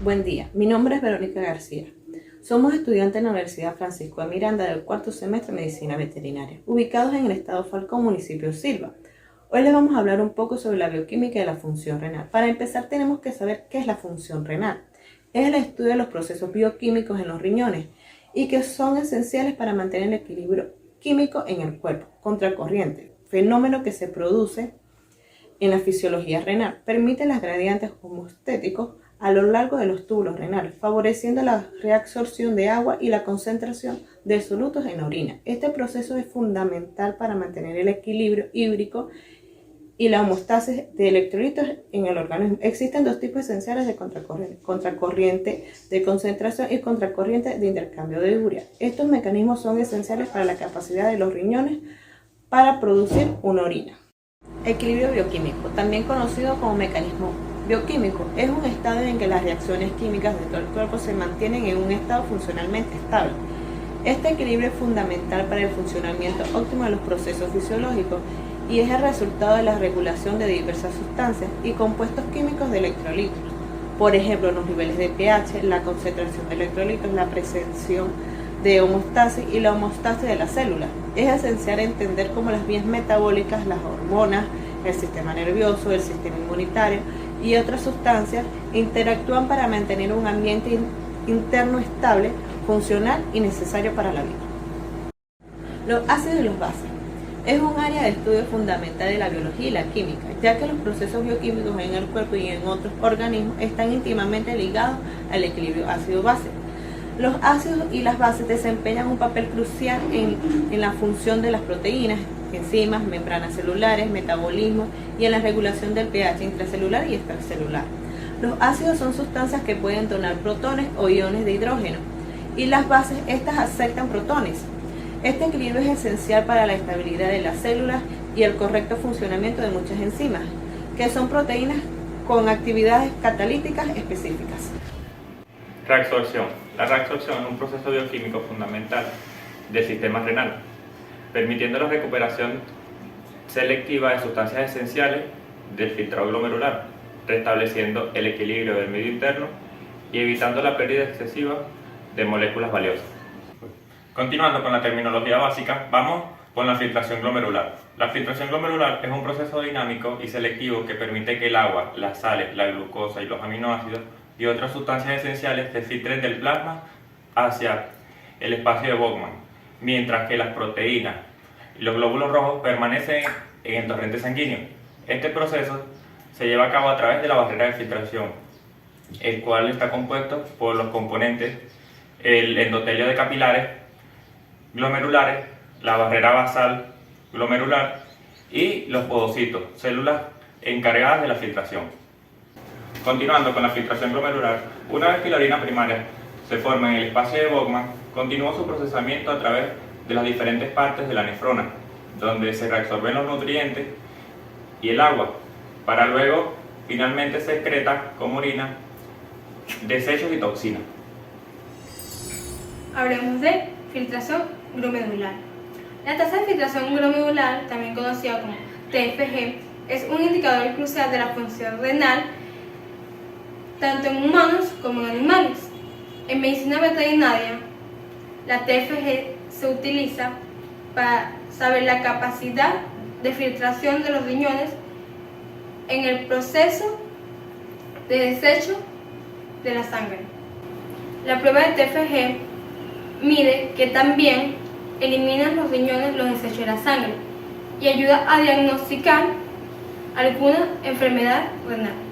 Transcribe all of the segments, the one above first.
Buen día, mi nombre es Verónica García. Somos estudiantes en la Universidad Francisco de Miranda del cuarto semestre de Medicina Veterinaria, ubicados en el estado Falcón, municipio Silva. Hoy les vamos a hablar un poco sobre la bioquímica de la función renal. Para empezar tenemos que saber qué es la función renal. Es el estudio de los procesos bioquímicos en los riñones y que son esenciales para mantener el equilibrio químico en el cuerpo, contracorriente, fenómeno que se produce en la fisiología renal. Permite los gradientes homostáticos a lo largo de los túbulos renales, favoreciendo la reabsorción de agua y la concentración de solutos en la orina. Este proceso es fundamental para mantener el equilibrio hídrico y la homeostasis de electrolitos en el organismo. Existen dos tipos esenciales de contracorriente de concentración y contracorriente de intercambio de urea. Estos mecanismos son esenciales para la capacidad de los riñones para producir una orina. Equilibrio bioquímico, también conocido como mecanismo bioquímico, es un estado en que las reacciones químicas de todo el cuerpo se mantienen en un estado funcionalmente estable. Este equilibrio es fundamental para el funcionamiento óptimo de los procesos fisiológicos y es el resultado de la regulación de diversas sustancias y compuestos químicos de electrolitos. Por ejemplo, los niveles de pH, la concentración de electrolitos, la presencia de homeostasis y la homeostasis de las células. Es esencial entender cómo las vías metabólicas, las hormonas, el sistema nervioso, el sistema inmunitario y otras sustancias interactúan para mantener un ambiente interno estable, funcional y necesario para la vida. Los ácidos y los bases. Es un área de estudio fundamental de la biología y la química, ya que los procesos bioquímicos en el cuerpo y en otros organismos están íntimamente ligados al equilibrio ácido-base. Los ácidos y las bases desempeñan un papel crucial en la función de las proteínas, enzimas, membranas celulares, metabolismo y en la regulación del pH intracelular y extracelular. Los ácidos son sustancias que pueden donar protones o iones de hidrógeno y las bases, estas aceptan protones. Este equilibrio es esencial para la estabilidad de las células y el correcto funcionamiento de muchas enzimas, que son proteínas con actividades catalíticas específicas. Reabsorción. La reabsorción es un proceso bioquímico fundamental del sistema renal, permitiendo la recuperación selectiva de sustancias esenciales del filtrado glomerular, restableciendo el equilibrio del medio interno y evitando la pérdida excesiva de moléculas valiosas. Continuando con la terminología básica, vamos con la filtración glomerular. La filtración glomerular es un proceso dinámico y selectivo que permite que el agua, las sales, la glucosa y los aminoácidos y otras sustancias esenciales se filtren del plasma hacia el espacio de Bowman, mientras que las proteínas y los glóbulos rojos permanecen en el torrente sanguíneo. Este proceso se lleva a cabo a través de la barrera de filtración, el cual está compuesto por los componentes el endotelio de capilares glomerulares, la barrera basal glomerular y los podocitos, células encargadas de la filtración. Continuando con la filtración glomerular, una vez que la orina primaria se forma en el espacio de Bowman, continúa su procesamiento a través de las diferentes partes de la nefrona, donde se reabsorben los nutrientes y el agua, para luego finalmente se excreta como orina, desechos y toxinas. Hablemos de filtración glomerular. La tasa de filtración glomerular, también conocida como TFG, es un indicador crucial de la función renal tanto en humanos como en animales. En medicina veterinaria, la TFG se utiliza para saber la capacidad de filtración de los riñones en el proceso de desecho de la sangre. La prueba de TFG mide que también eliminan los riñones los desechos de la sangre y ayuda a diagnosticar alguna enfermedad renal.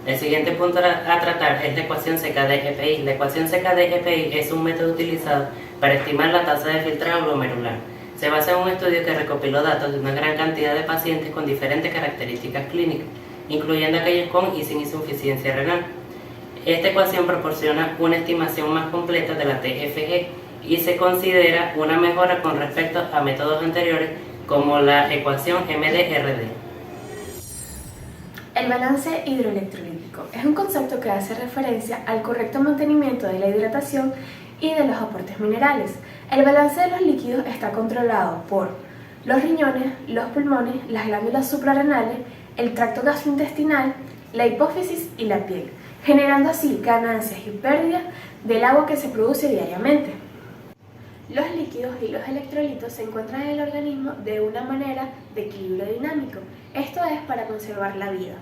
El siguiente punto a tratar es la ecuación CKD-EPI. La ecuación CKD-EPI es un método utilizado para estimar la tasa de filtrado glomerular. Se basa en un estudio que recopiló datos de una gran cantidad de pacientes con diferentes características clínicas, incluyendo aquellos con y sin insuficiencia renal. Esta ecuación proporciona una estimación más completa de la TFG y se considera una mejora con respecto a métodos anteriores como la ecuación MDRD. El balance hidroelectrolítico es un concepto que hace referencia al correcto mantenimiento de la hidratación y de los aportes minerales. El balance de los líquidos está controlado por los riñones, los pulmones, las glándulas suprarrenales, el tracto gastrointestinal la hipófisis y la piel, generando así ganancias y pérdidas del agua que se produce diariamente. Los líquidos y los electrolitos se encuentran en el organismo de una manera de equilibrio dinámico, esto es para conservar la vida.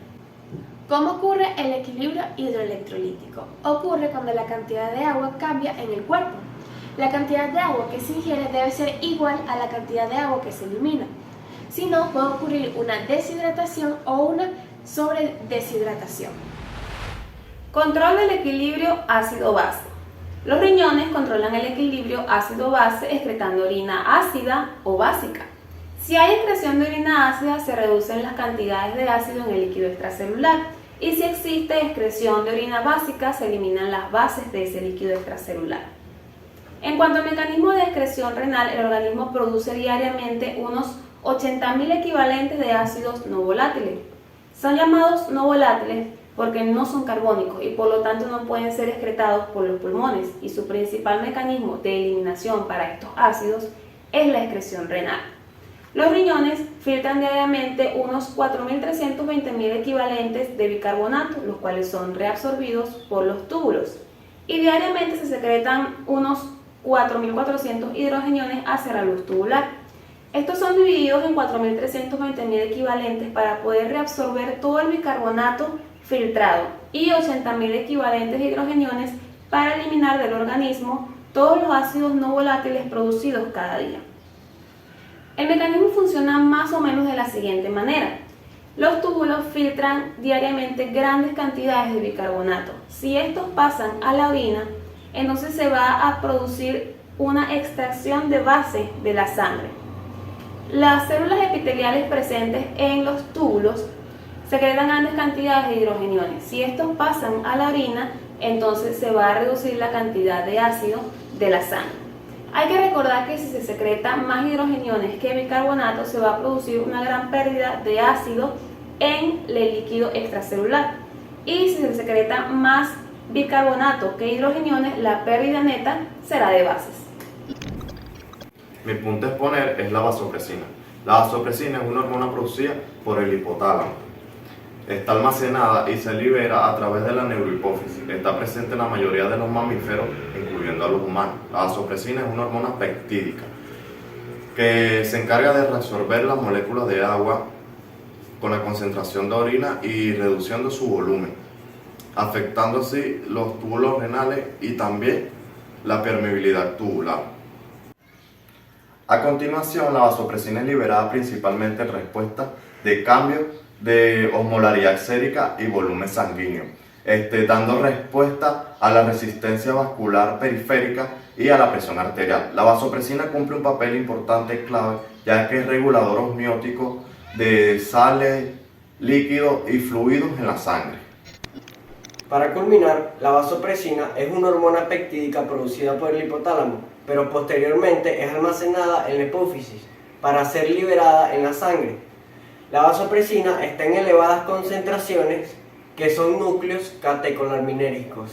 ¿Cómo ocurre el equilibrio hidroelectrolítico? Ocurre cuando la cantidad de agua cambia en el cuerpo. La cantidad de agua que se ingiere debe ser igual a la cantidad de agua que se elimina. Si no, puede ocurrir una deshidratación o una sobredeshidratación. Control del equilibrio ácido-base. Los riñones controlan el equilibrio ácido-base excretando orina ácida o básica. Si hay excreción de orina ácida, se reducen las cantidades de ácido en el líquido extracelular, y si existe excreción de orina básica, se eliminan las bases de ese líquido extracelular. En cuanto al mecanismo de excreción renal, el organismo produce diariamente unos 80.000 equivalentes de ácidos no volátiles. Son llamados no volátiles porque no son carbónicos y por lo tanto no pueden ser excretados por los pulmones, y su principal mecanismo de eliminación para estos ácidos es la excreción renal. Los riñones filtran diariamente unos 4.320.000 equivalentes de bicarbonato, los cuales son reabsorbidos por los túbulos, y diariamente se secretan unos 4.400 hidrogeniones hacia la luz tubular. Estos son divididos en 4.320.000 equivalentes para poder reabsorber todo el bicarbonato filtrado y 80.000 equivalentes de hidrogeniones para eliminar del organismo todos los ácidos no volátiles producidos cada día. El mecanismo funciona más o menos de la siguiente manera. Los túbulos filtran diariamente grandes cantidades de bicarbonato. Si estos pasan a la orina, entonces se va a producir una extracción de base de la sangre. Las células epiteliales presentes en los túbulos secretan grandes cantidades de hidrogeniones. Si estos pasan a la orina, entonces se va a reducir la cantidad de ácido de la sangre. Hay que recordar que si se secretan más hidrogeniones que bicarbonato, se va a producir una gran pérdida de ácido en el líquido extracelular. Y si se secreta más bicarbonato que hidrogeniones, la pérdida neta será de bases. Mi punto a exponer es la vasopresina. La vasopresina es una hormona producida por el hipotálamo. Está almacenada y se libera a través de la neurohipófisis. Está presente en la mayoría de los mamíferos, incluyendo a los humanos. La vasopresina es una hormona peptídica que se encarga de reabsorber las moléculas de agua con la concentración de orina y reduciendo su volumen, afectando así los túbulos renales y también la permeabilidad tubular. A continuación, la vasopresina es liberada principalmente en respuesta de cambios de osmolaridad sérica y volumen sanguíneo, dando respuesta a la resistencia vascular periférica y a la presión arterial. La vasopresina cumple un papel importante y clave, ya que es regulador osmiótico de sales, líquidos y fluidos en la sangre. Para culminar, la vasopresina es una hormona peptídica producida por el hipotálamo, pero posteriormente es almacenada en la hipófisis para ser liberada en la sangre. La vasopresina está en elevadas concentraciones que son núcleos catecolarminérgicos.